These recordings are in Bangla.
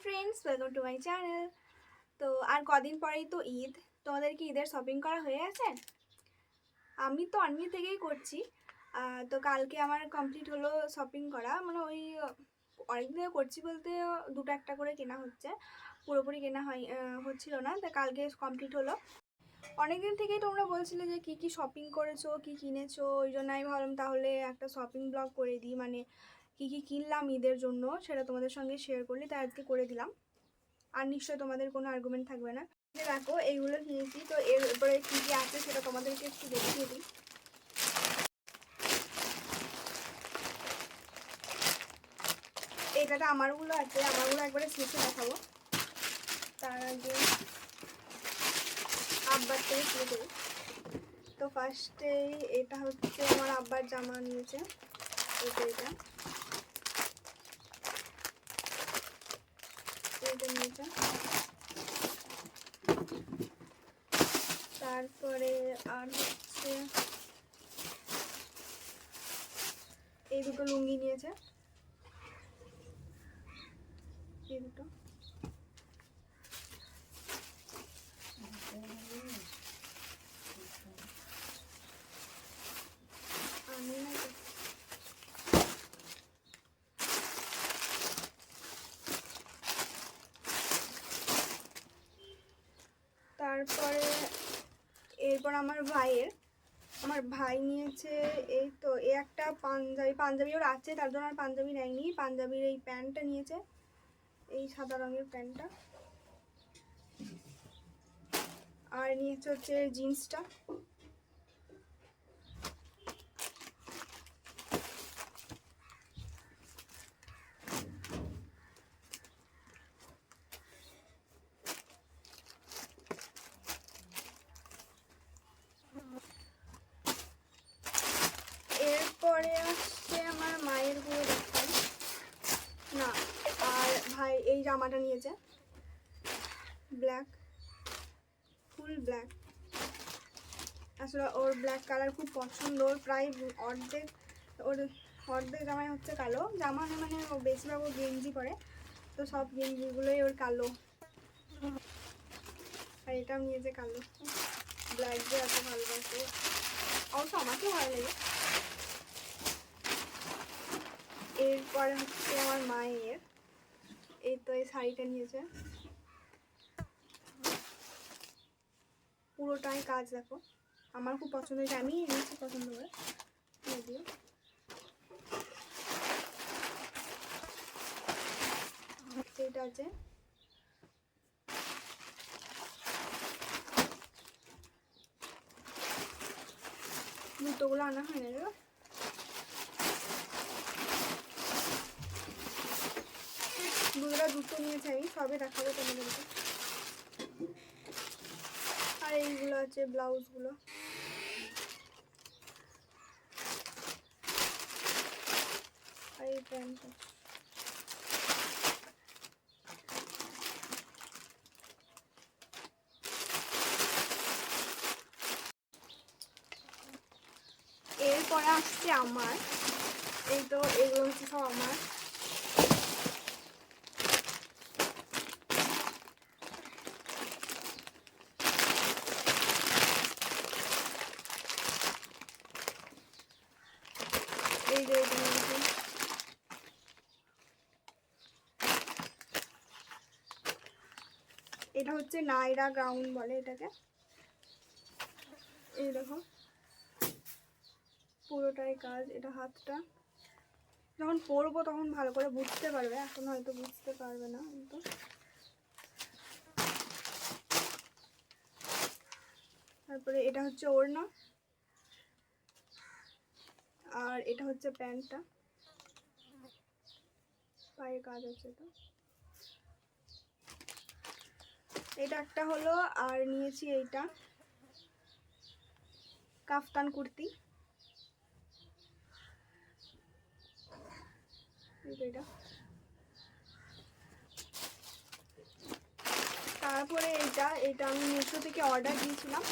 Friends, welcome to my channel. তো আর কদিন পরেই তো ঈদ। তোমাদের কি ঈদের শপিং করা হয়ে গেছে? আমি তো অনলি থেকেই করছি। তো কালকে আমার কমপ্লিট হলো শপিং করা, মানে ওই অনেকদিন থেকে করছি বলতে দুটো একটা করে কেনা হচ্ছে, পুরোপুরি কেনা হচ্ছিল না। তো কালকে কমপ্লিট হলো। অনেকদিন থেকেই তোমরা বলছিলে যে কি কি শপিং করেছো, কি কিনেছো, ওই জন্য আমি ভাবলাম তাহলে একটা শপিং ব্লগ করে দিই, মানে কি কি কিনলাম ঈদের জন্য সেটা তোমাদের সঙ্গে শেয়ার করলি, তাই আজকে করে দিলাম। আর নিশ্চয়ই তোমাদের কোনো আর্গুমেন্ট থাকবে না। দেখো এইগুলো কিনেছি, তো এরপরে কী কী আছে সেটা তোমাদেরকে একটু দেখিয়ে দিই। এইটাতে আমারগুলো আছে, আমারগুলো একবারে শেষে দেখাবো। তার আগে আব্বার থেকে শুরু করি। তো ফার্স্টেই এটা হচ্ছে আমার আব্বার জামা নিয়েছে, এটা নিয়েছে। তারপরে আর হচ্ছে এই দুটো লুঙ্গি নিয়েছে, এই দুটো। তারপরে এরপর আমার ভাই নিয়েছে এই তো এই একটা পাঞ্জাবি ওর আছে, তার জন্য আর পাঞ্জাবি নেয়নি। পাঞ্জাবির এই প্যান্টটা নিয়েছে, এই সাদা রঙের প্যান্টটা। আর নিয়েছে হচ্ছে জিন্সটা। এরপরে আসছে আমার মায়ের গুলো দেখাই না। আর ভাই এই জামাটা নিয়েছে, ব্ল্যাক, ফুল ব্ল্যাক। আসলে ওর ব্ল্যাক কালার খুব পছন্দ, ওর প্রায় অর্ধেক জামাই হচ্ছে কালো জামা, মানে ও বেশিরভাগ ও গেঞ্জি পরে, তো সব গেঞ্জিগুলোই ওর কালো। আর এটাও নিয়েছে কালো, ব্ল্যাক যে এত ভালোবাসে, অবশ্য আমাকেও ভালো লাগে। এরপরে হচ্ছে আমার মায়ের এই তো এই শাড়িটা নিয়েছে, পুরোটাই কাজ। দেখো আমার খুব পছন্দ হয়েছে, আমি নিয়েছি পছন্দ করে যদিও। এটা আছে, জুতোগুলো আনা হয় না। জুতো নিয়েছে, আমি সবে দেখাবো তোমাদেরকে। আর এইগুলো আছে ব্লাউজগুলো, আর এই প্যান্টটা। এরপরে আসছে আমার এই তো এগুলো হচ্ছে সব আমার। এই যে এটা হচ্ছে নাইরা গাউন বলে এটাকে। এই দেখো পুরোটাই কাজ, এটা হাতটা। যখন পরবো তখন ভালো করে বুঝতে পারবে, এখন হয়তো বুঝতে পারবে না কিন্তু। তারপরে এটা হচ্ছে ওড়না, আর এটা হচ্ছে প্যান্টটা, পায়ে কাজ আছে। তো এটা একটা হলো, আর নিয়েছি এইটা কাফতান কুর্তি, এটা। তারপরে এটা আমি মিশো থেকে অর্ডার দিয়েছিলাম।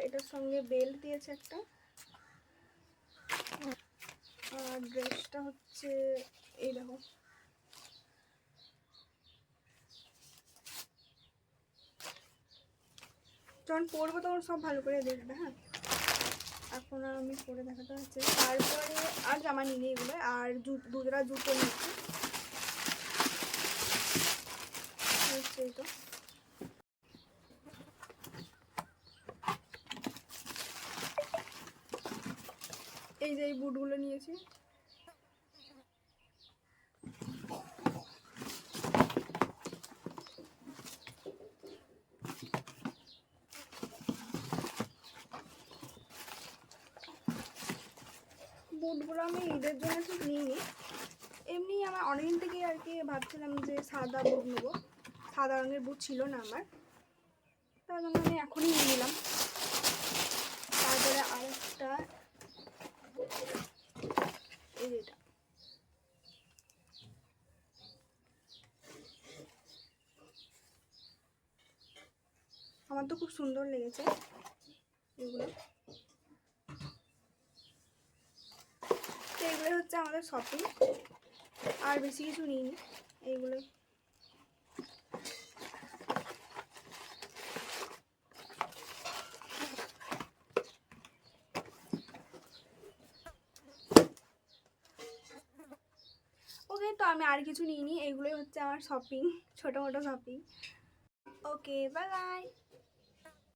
এটার সঙ্গে বেল্ট দিয়েছে একটা, আর আর ড্রেসটা হচ্ছে এই দেখো। যখন পরবো তখন সব ভালো করে দেখবে। হ্যাঁ, এখন আর আমি পরে দেখাতে হচ্ছে। তারপরে আর জামা নিয়ে নিই এগুলো, আর দুজোড়া জুতো নিচ্ছি হচ্ছে এই তো। এই যে এই বুটগুলো নিয়েছি। বুটগুলো আমি ঈদের জন্য ঠিক নিইনি, এমনি আমার অনেকদিন থেকেই আর কি ভাবছিলাম যে সাদা বুট নেবো, সাদা রঙের বুট ছিল না আমার, তার জন্য আমি এখনই নিয়ে নিলাম। তারপরে আরেকটা এই যেটা, আমার তো খুব সুন্দর লেগেছে এগুলো। তো এগুলো হচ্ছে আমাদের শপিং, আর বেশি কিছু নিইনি এইগুলো। ওকে, তো আমি আর কিছু নিইনি, এইগুলোই হচ্ছে আমার শপিং, ছোটো মোটো শপিং। ওকে, বাই বাই।